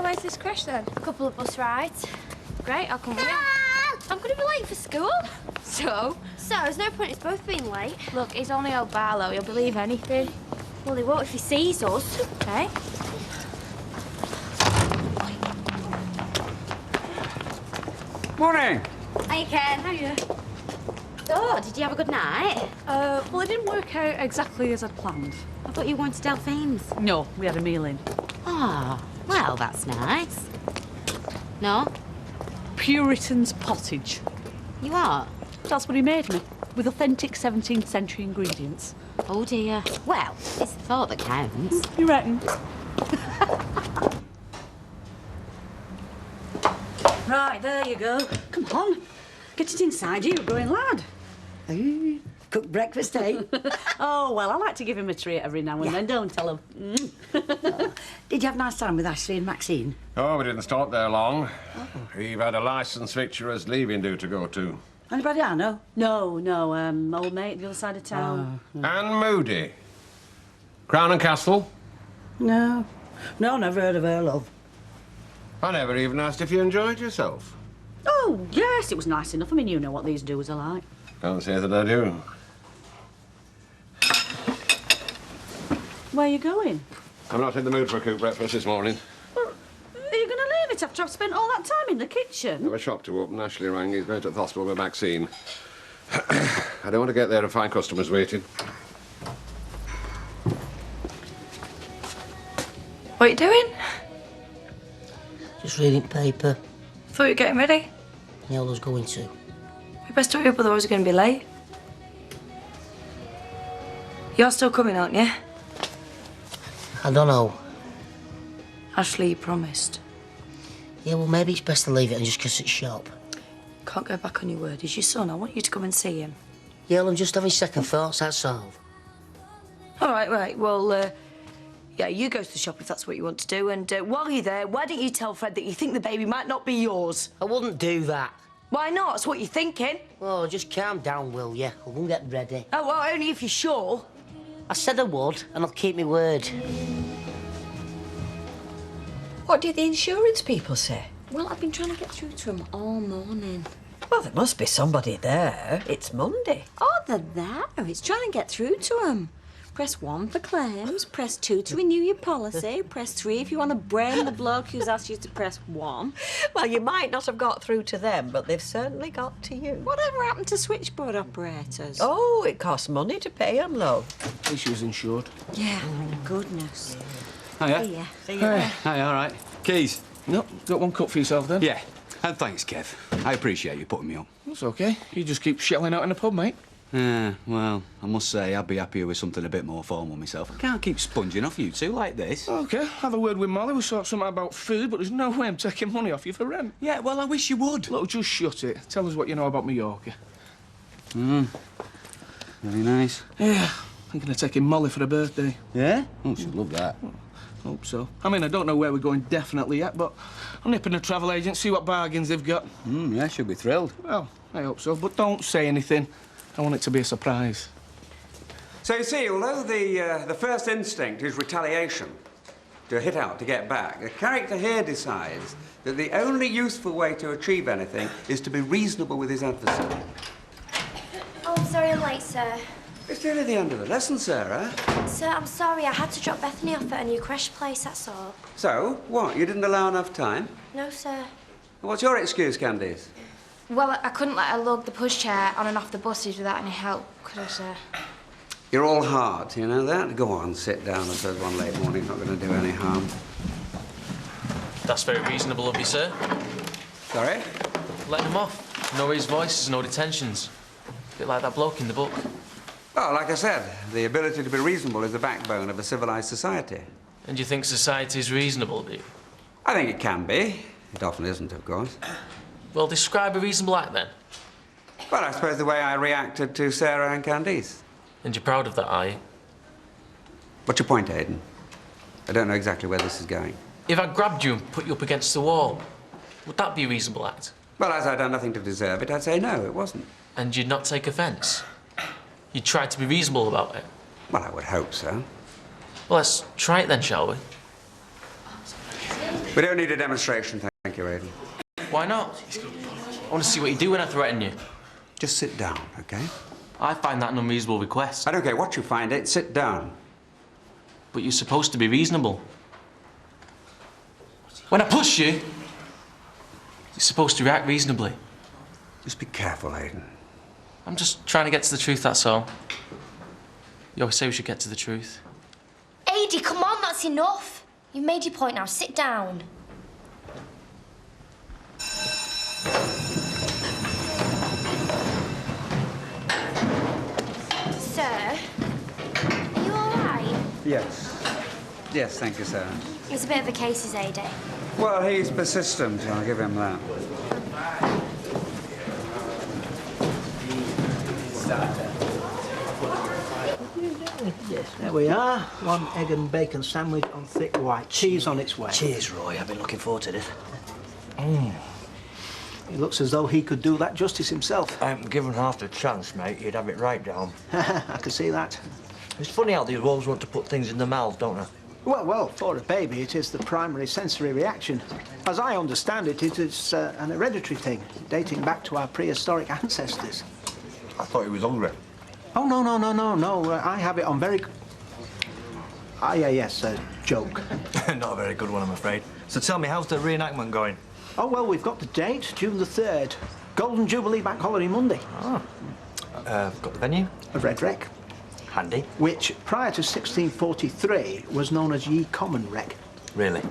where's this crash then? A couple of bus rides. Great, I'll come with you. I'm going to be late for school. So? So, there's no point in us both being late. Look, he's only old Barlow. He'll believe anything. Well, he won't if he sees us. Okay. Morning. Hey, Ken. How are you? Oh, did you have a good night? Well, it didn't work out exactly as I'd planned. I thought you were going to Delphine's. No, we had a meal in. Ah, well, that's nice. No? Puritan's pottage. You are? That's what he made me, with authentic 17th century ingredients. Oh, dear. Well, it's the thought that counts. You reckon? Right, there you go. Come on. Get it inside you, growing lad. Ooh, cooked breakfast, eh? Oh, well, I like to give him a treat every now and then, don't tell him. Did you have a nice time with Ashley and Maxine? Oh, we didn't stop there long. We've had a licence victualler's leaving due to go to. Anybody I know? No, old mate, the other side of town. Anne Moody. Crown and Castle. No. No, never heard of her, love. I never even asked if you enjoyed yourself. Oh, yes, it was nice enough. I mean, you know what these doers are like. Can't say that I do. Where are you going? I'm not in the mood for a cooked breakfast this morning. Well, are you going to leave it after I've spent all that time in the kitchen? I have a shop to open. Ashley rang. He's going to the hospital with Maxine. I don't want to get there and find customers waiting. What are you doing? Just reading paper. Thought you were getting ready. Neola's going to. We best hurry up, otherwise we're going to be late. You're still coming, aren't you? I don't know. Ashley, you promised. Yeah, well, maybe it's best to leave it and just kiss at shop. Can't go back on your word. He's your son. I want you to come and see him. Yeah, well, I'm just having second thoughts, that's all. All right. Well, yeah, you go to the shop if that's what you want to do. And while you're there, why don't you tell Fred that you think the baby might not be yours? I wouldn't do that. Why not? That's what you're thinking. Oh, just calm down, will you? I'll go and get ready. Oh, well, only if you're sure. I said I would, and I'll keep my word. What did the insurance people say? Well, I've been trying to get through to him all morning. Well, there must be somebody there. It's Monday. Oh, they're there. It's trying to get through to him. Press 1 for claims, press 2 to renew your policy, press 3 if you want to brain the bloke who's asked you to press 1. Well, you might not have got through to them, but they've certainly got to you. Whatever happened to switchboard operators? Oh, it costs money to pay them, love. At least she was insured. Yeah, goodness. Hiya. See ya. See you there. Hi, all right. Keys? No, got one cup for yourself then? Yeah. And thanks, Kev. I appreciate you putting me up. That's okay. You just keep shelling out in the pub, mate. Well, I must say I'd be happier with something a bit more formal myself. I can't keep sponging off you two like this. Okay, have a word with Molly. We'll sort something about food, but there's no way I'm taking money off you for rent. Yeah, well, I wish you would. Look, just shut it. Tell us what you know about Mallorca. Very nice. Yeah, I'm going to take in Molly for her birthday. Yeah? Oh, she'd love that. Hope so. I mean, I don't know where we're going definitely yet, but I'll nip in a travel agent, see what bargains they've got. Yeah, she'll be thrilled. Well, I hope so, but don't say anything. I want it to be a surprise. So you see, although the first instinct is retaliation, to hit out, to get back, the character here decides that the only useful way to achieve anything is to be reasonable with his adversary. Oh, I'm sorry I'm late, sir. It's nearly the end of the lesson, Sarah. Sir, I'm sorry. I had to drop Bethany off at a new crash place, that's all. So, what, you didn't allow enough time? No, sir. What's your excuse, Candice? Well, I couldn't let her lug the pushchair on and off the buses without any help, could I, sir? You're all heart, you know that? Go on, sit down. I suppose one late morning's not going to do any harm. That's very reasonable of you, sir. Sorry? Letting him off. No raised voices, no detentions. A bit like that bloke in the book. Well, like I said, the ability to be reasonable is the backbone of a civilized society. And you think society's reasonable, do you? I think it can be. It often isn't, of course. Well, describe a reasonable act, then. Well, I suppose the way I reacted to Sarah and Candice. And you're proud of that, are you? What's your point, Aidan? I don't know exactly where this is going. If I grabbed you and put you up against the wall, would that be a reasonable act? Well, as I'd done nothing to deserve it, I'd say no, it wasn't. And you'd not take offence? You'd try to be reasonable about it? Well, I would hope so. Well, let's try it then, shall we? We don't need a demonstration, thank you, Aidan. Why not? I want to see what you do when I threaten you. Just sit down, OK? I find that an unreasonable request. I don't care what you find it, sit down. But you're supposed to be reasonable. When I push you, you're supposed to react reasonably. Just be careful, Aidan. I'm just trying to get to the truth, that's all. You always say we should get to the truth. Aidy, come on, that's enough. You've made your point now, sit down. Sir, are you all right? Yes. Yes, thank you, sir. It's a bit of a case, is Aidy. Well, he's persistent, I'll give him that. Yes, there we are. 1 egg and bacon sandwich on thick white cheese on its way. Cheers, Roy. I've been looking forward to this. He looks as though he could do that justice himself. Given half the chance, mate, you'd have it right down. I can see that. It's funny how these wolves want to put things in the mouth, don't they? Well, for a baby, it is the primary sensory reaction. As I understand it, it is an hereditary thing, dating back to our prehistoric ancestors. I thought he was hungry. Oh, no. I have it on very... Ah, yeah, yes, joke. Not a very good one, I'm afraid. So tell me, how's the reenactment going? Oh, well, we've got the date, June the 3rd. Golden Jubilee Bank Holiday Monday. Oh. Got the venue? A Red Wreck. Handy. Which, prior to 1643, was known as Ye Common Wreck. Really?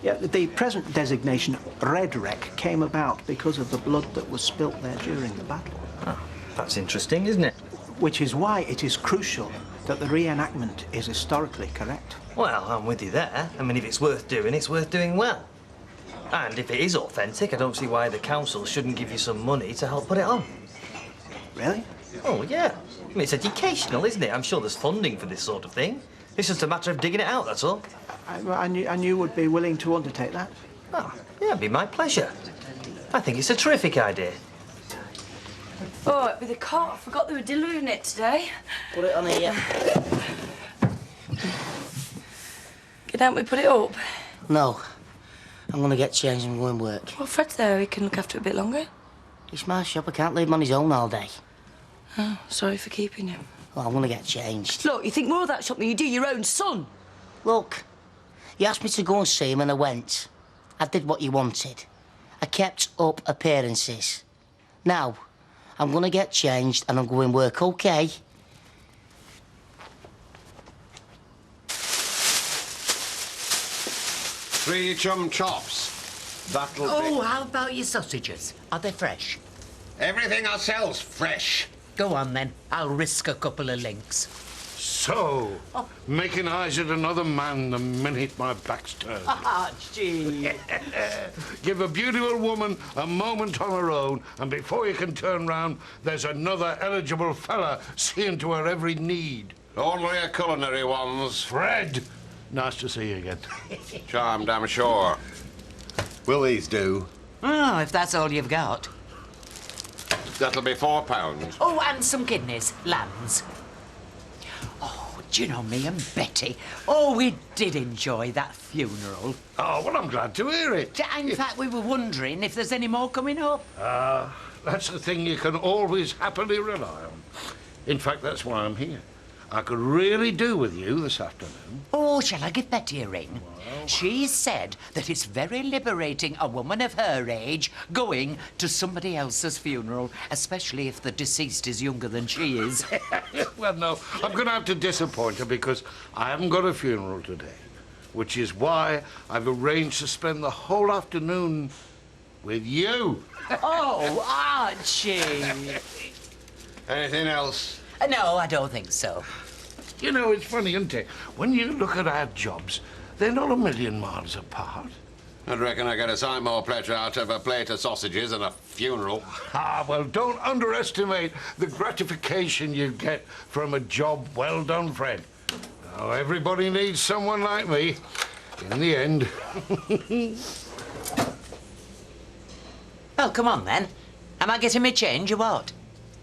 Yeah, the present designation, Red Wreck, came about because of the blood that was spilt there during the battle. Oh, that's interesting, isn't it? Which is why it is crucial that the reenactment is historically correct. Well, I'm with you there. I mean, if it's worth doing well. And if it is authentic, I don't see why the council shouldn't give you some money to help put it on. Really? Oh, yeah. I mean, it's educational, isn't it? I'm sure there's funding for this sort of thing. It's just a matter of digging it out, that's all. And you would be willing to undertake that? Oh, yeah, it'd be my pleasure. I think it's a terrific idea. Oh, it'd be the cart. I forgot they were delivering it today. Put it on here. Can't we put it up? No. I'm going to get changed and go and work. Well, Fred's there. He can look after it a bit longer. It's my shop. I can't leave him on his own all day. Oh, sorry for keeping him. Well, I'm going to get changed. Look, you think more of that shop than you do your own son. Look, you asked me to go and see him and I went. I did what you wanted. I kept up appearances. Now, I'm going to get changed and I'm going to work, OK? Three chum chops. That'll Oh, how about your sausages? Are they fresh? Everything I sell's fresh. Go on, then. I'll risk a couple of links. So, making eyes at another man the minute my back's turned. Ah, gee. Give a beautiful woman a moment on her own, and before you can turn round, there's another eligible fella seeing to her every need. Only a culinary ones. Fred! Nice to see you again. Charmed, I'm sure. Will these do? Oh, if that's all you've got. That'll be £4. Oh, and some kidneys. Lambs. Oh, do you know me and Betty? Oh, we did enjoy that funeral. Oh, well, I'm glad to hear it. In fact, we were wondering if there's any more coming up. That's the thing you can always happily rely on. In fact, that's why I'm here. I could really do with you this afternoon. Oh, shall I give Betty a ring? She said that it's very liberating a woman of her age going to somebody else's funeral, especially if the deceased is younger than she is. Well, no, I'm going to have to disappoint her because I haven't got a funeral today, which is why I've arranged to spend the whole afternoon with you. Oh, Archie! Anything else? No, I don't think so. You know, it's funny, isn't it? When you look at our jobs, they're not a million miles apart. I reckon I get a sight more pleasure out of a plate of sausages than a funeral. Ah, well, don't underestimate the gratification you get from a job well done, Fred. Now, everybody needs someone like me in the end. Well, come on, then. Am I getting me change or what?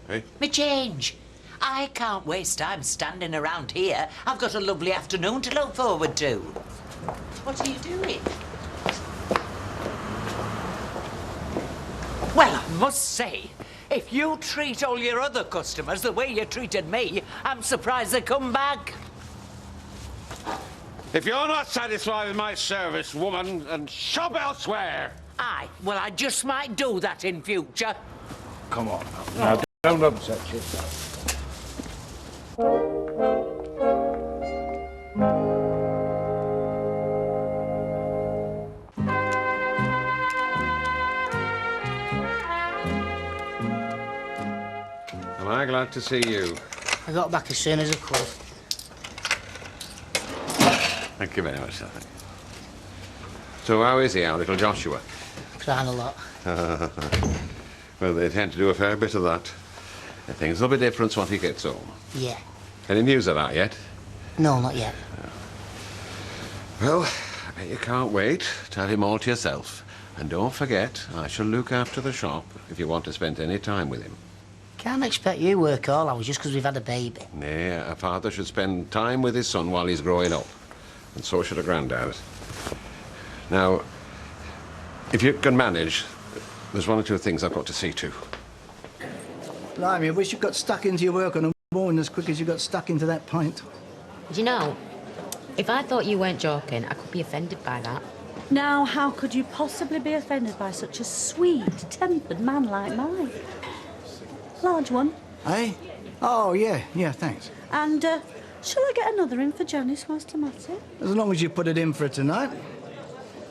Hey? Me change. I can't waste time standing around here. I've got a lovely afternoon to look forward to. What are you doing? Well, I must say, if you treat all your other customers the way you treated me, I'm surprised they come back. If you're not satisfied with my service, woman, then shop elsewhere. Aye, well, I just might do that in future. Come on, now don't upset yourself. Am I glad to see you? I got back as soon as I could. Thank you very much, sir. So how is he, our little Joshua? Crying a lot. Well, they tend to do a fair bit of that. Things will be different once he gets home. Yeah. Any news of that yet? No, not yet. Well, I bet you can't wait. Tell him all to yourself. And don't forget, I shall look after the shop if you want to spend any time with him. Can't expect you work all hours just because we've had a baby. Nay, a father should spend time with his son while he's growing up. And so should a granddad. Now, if you can manage, there's one or two things I've got to see to. Blimey, I wish you got stuck into your work on a morning as quick as you got stuck into that pint. Do you know, if I thought you weren't joking, I could be offended by that. Now, how could you possibly be offended by such a sweet-tempered man like mine? Large one. Eh? Oh, yeah, thanks. And, shall I get another in for Janice whilst I'm at it? As long as you put it in for tonight.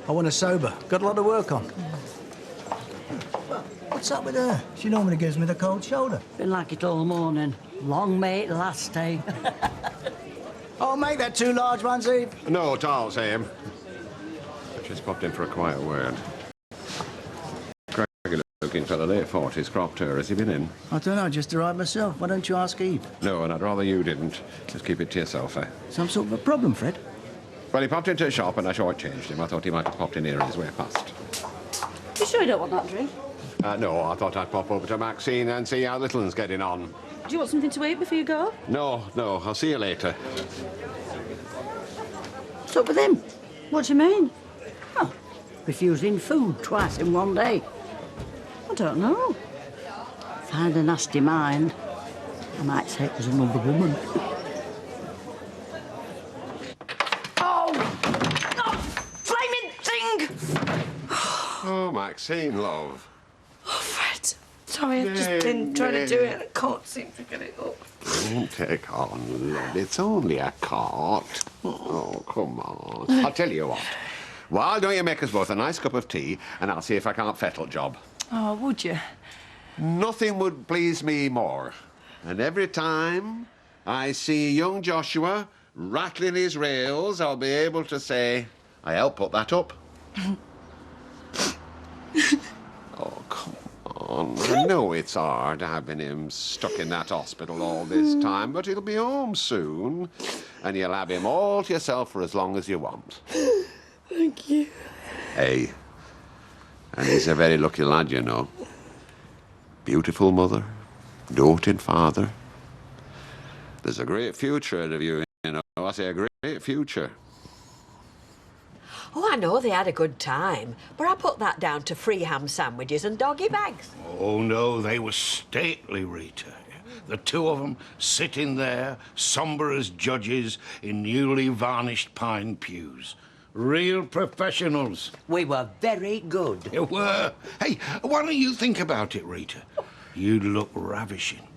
I want her sober. Got a lot of work on. What's up with her? She normally gives me the cold shoulder. Been like it all morning. Long may it last, eh? I'll make that 2 large ones, Eve. No, Charles, Sam. Just popped in for a quiet word. Looking for the late 40s, cropped her. Has he been in? I don't know, just arrived myself. Why don't you ask Eve? No, and I'd rather you didn't. Just keep it to yourself, eh? Some sort of a problem, Fred? Well, he popped into a shop and I shortchanged him. I thought he might have popped in here on his way past. You sure you don't want that drink? No, I thought I'd pop over to Maxine and see how little one's getting on. Do you want something to eat before you go? No, I'll see you later. What's up with him? What do you mean? Oh, refusing food twice in one day. I don't know. If I had a nasty mind, I might say it was another woman. Oh! No! Flaming thing! Oh, Maxine, love. Oh, Fred. Sorry, I've just been trying to do it and I can't seem to get it up. Don't take on, love. It's only a cart. Oh, come on. I'll tell you what. Why don't you make us both a nice cup of tea and I'll see if I can't fettle job. Oh, would you? Nothing would please me more. And every time I see young Joshua rattling his rails, I'll be able to say, I helped put that up. Oh, come on. I know it's hard having him stuck in that hospital all this time, but he'll be home soon, and you'll have him all to yourself for as long as you want. Thank you. Hey, and he's a very lucky lad, you know. Beautiful mother, doting father. There's a great future ahead of you, you know. I say a great future. Oh, I know they had a good time, but I put that down to free ham sandwiches and doggy bags. Oh, no, they were stately, Rita. The two of them sitting there, sombre as judges in newly varnished pine pews. Real professionals. We were very good. You were. Hey, why don't you think about it, Rita? You'd look ravishing.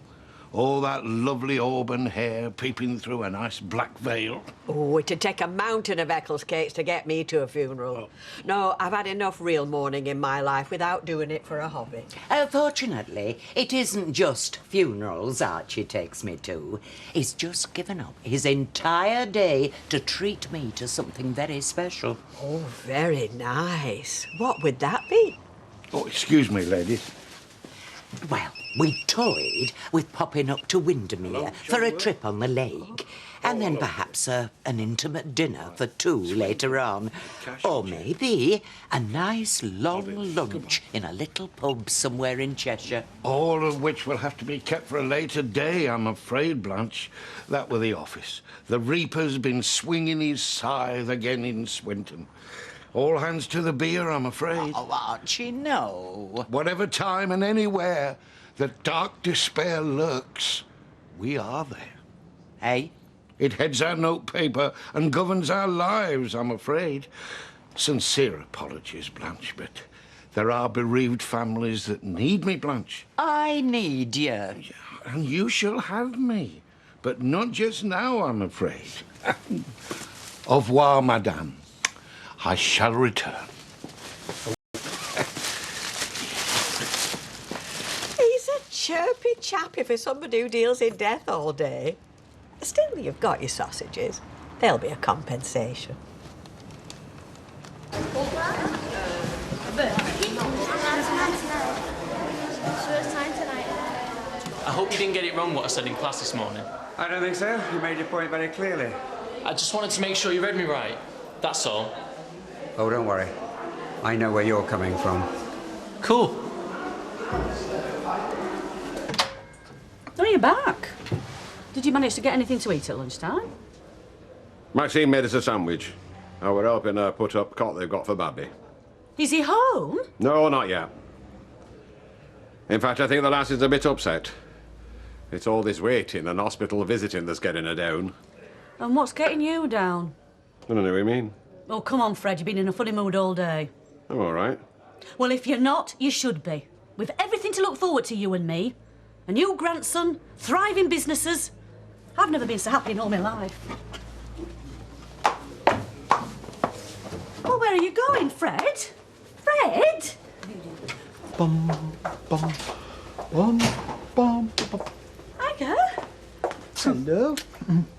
All that lovely auburn hair peeping through a nice black veil. Oh, it'd take a mountain of Eccles cakes to get me to a funeral. Oh. No, I've had enough real mourning in my life without doing it for a hobby. Fortunately, it isn't just funerals Archie takes me to. He's just given up his entire day to treat me to something very special. Oh, very nice. What would that be? Oh, excuse me, ladies. Well, we toyed with popping up to Windermere for a trip on the lake, and then perhaps an intimate dinner for 2 later on. Or maybe a nice long lunch in a little pub somewhere in Cheshire. All of which will have to be kept for a later day, I'm afraid, Blanche. That were the office. The reaper's been swinging his scythe again in Swinton. All hands to the beer, I'm afraid. Oh, Archie, no. Whatever time and anywhere that dark despair lurks, we are there. Hey? It heads our notepaper and governs our lives, I'm afraid. Sincere apologies, Blanche, but there are bereaved families that need me, Blanche. I need you. And you shall have me, but not just now, I'm afraid. Au revoir, madame. I shall return. He's a chirpy chappy for somebody who deals in death all day. Still, you've got your sausages. There'll be a compensation. I hope you didn't get it wrong what I said in class this morning. I don't think so. You made your point very clearly. I just wanted to make sure you read me right. That's all. Oh, don't worry. I know where you're coming from. Cool. Oh, you're back. Did you manage to get anything to eat at lunchtime? Maxine made us a sandwich. I were helping her put up cot they've got for Babby. Is he home? No, not yet. In fact, I think the lass is a bit upset. It's all this waiting and hospital visiting that's getting her down. And what's getting you down? I don't know what you mean. Oh, come on, Fred, you've been in a funny mood all day. I'm all right. Well, if you're not, you should be. We've everything to look forward to, you and me. A new grandson, thriving businesses. I've never been so happy in all my life. Well, where are you going, Fred? Fred? Bum, bum, bum, bum, bum. Hiya. Hello.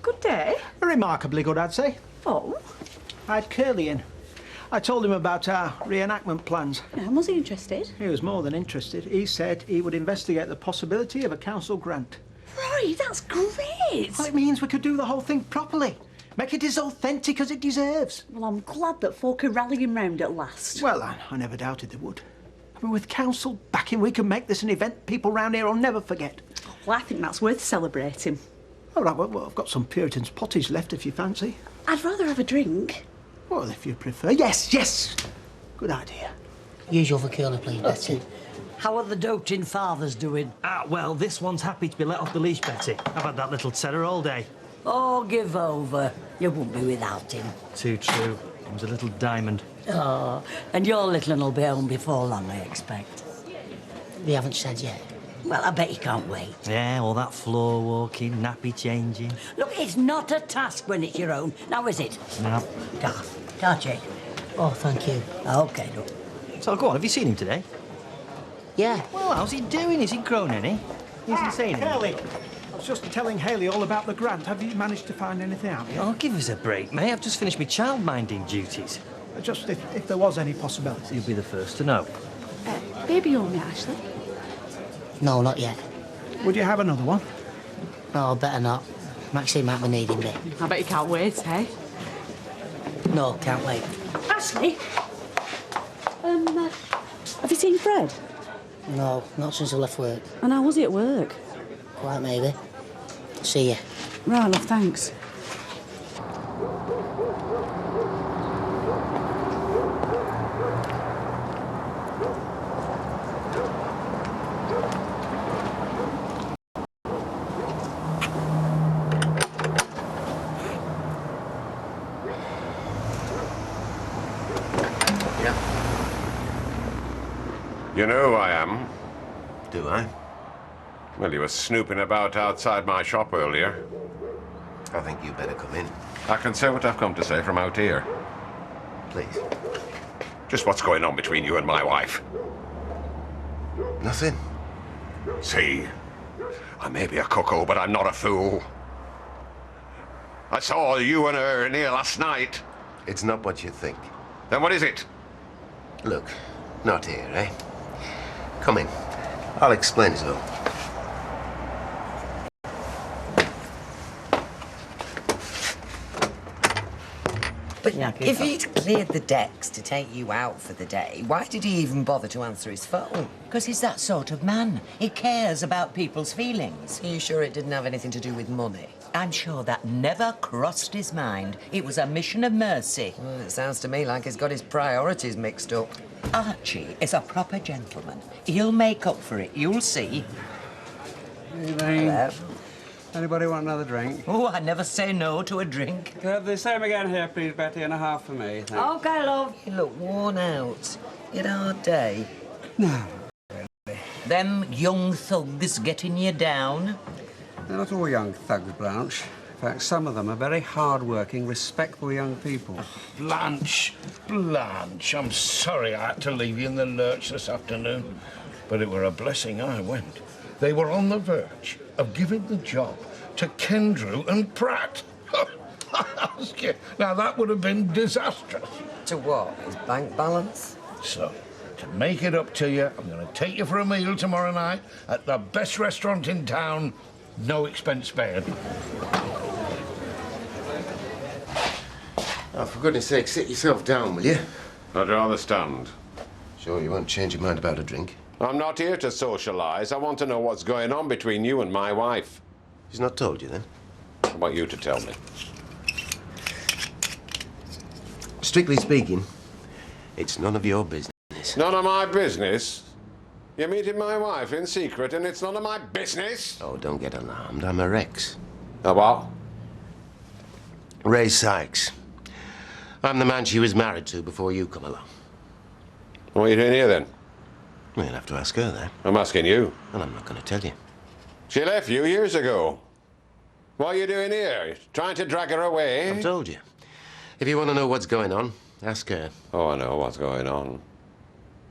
Good day. Remarkably good, I'd say. Oh? I had Curly in. I told him about our reenactment plans. Yeah, was he interested? He was more than interested. He said he would investigate the possibility of a council grant. Right, that's great. Well, it means we could do the whole thing properly. Make it as authentic as it deserves. Well, I'm glad that folk are rallying round at last. Well, I never doubted they would. I mean, with council backing, we can make this an event people round here will never forget. Well, I think that's worth celebrating. All right, well, I've got some Puritan's pottage left if you fancy. I'd rather have a drink. Well, if you prefer. Yes, yes. Good idea. Usual for Curly, please, Betty. How are the doting fathers doing? Well, this one's happy to be let off the leash, Betty. I've had that little terror all day. Oh, give over. You won't be without him. Too true. He was a little diamond. Oh, and your little one will be home before long, I expect. They haven't said yet. Well, I bet you can't wait. Yeah, all that floor walking, nappy changing. Look, it's not a task when it's your own. Now, is it? No. Can't Jake? Oh, thank you. OK, look. So, go on, have you seen him today? Yeah. Well, how's he doing? Is he grown any? Is he saying anything? Curly, I was just telling Hayley all about the grant. Have you managed to find anything out yet? Oh, give us a break, mate. I've just finished my child-minding duties. Just if there was any possibility. You'll be the first to know. Baby on me, Ashley. No, not yet. Would you have another one? No, better not. Maxine might be needing me. I bet you can't wait, eh? No, can't wait. Ashley? Have you seen Fred? No, not since I left work. And how was he at work? Quite maybe. See ya. Right, love, thanks. You know who I am? Do I? Well, you were snooping about outside my shop earlier. I think you better come in. I can say what I've come to say from out here. Please. Just what's going on between you and my wife. Nothing. See, I may be a cuckold, but I'm not a fool. I saw you and her in here last night. It's not what you think. Then what is it? Look, not here, eh? Come in. I'll explain so. But Yeah, if he'd cleared the decks to take you out for the day, why did he even bother to answer his phone? Because he's that sort of man. He cares about people's feelings. Are you sure it didn't have anything to do with money? I'm sure that never crossed his mind. It was a mission of mercy. Well, it sounds to me like he's got his priorities mixed up. Archie is a proper gentleman. He'll make up for it, you'll see. Hello. Anybody want another drink? Oh, I never say no to a drink. The same again here, please, Betty, and a half for me, thanks. OK, love. You look worn out. You had a hard day. No. Them young thugs getting you down? They're not all young thugs, Blanche. In fact, some of them are very hard-working, respectful young people. Blanche, I'm sorry I had to leave you in the lurch this afternoon, but it were a blessing I went. They were on the verge of giving the job to Kendrew and Pratt. Now, that would have been disastrous. To what? His bank balance? So, to make it up to you, I'm going to take you for a meal tomorrow night at the best restaurant in town, no expense spared. Oh, for goodness sake, sit yourself down, will you? I'd rather stand. Sure you won't change your mind about a drink? I'm not here to socialise. I want to know what's going on between you and my wife. She's not told you, then? I want you to tell me. Strictly speaking, it's none of your business. None of my business? You're meeting my wife in secret and it's none of my business? Oh, don't get alarmed. I'm a Rex. A what? Ray Sykes. I'm the man she was married to before you come along. What are you doing here, then? Well, you'll have to ask her that. I'm asking you. Well, I'm not going to tell you. She left you years ago. What are you doing here? Trying to drag her away? I've told you. If you want to know what's going on, ask her. Oh, I know what's going on.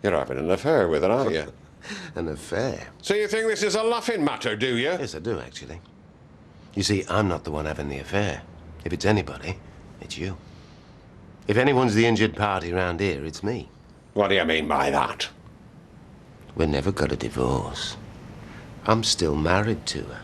You're having an affair with her, aren't you? An affair? So you think this is a laughing matter, do you? Yes, I do, actually. You see, I'm not the one having the affair. If it's anybody, it's you. If anyone's the injured party around here, it's me. What do you mean by that? We never got a divorce. I'm still married to her.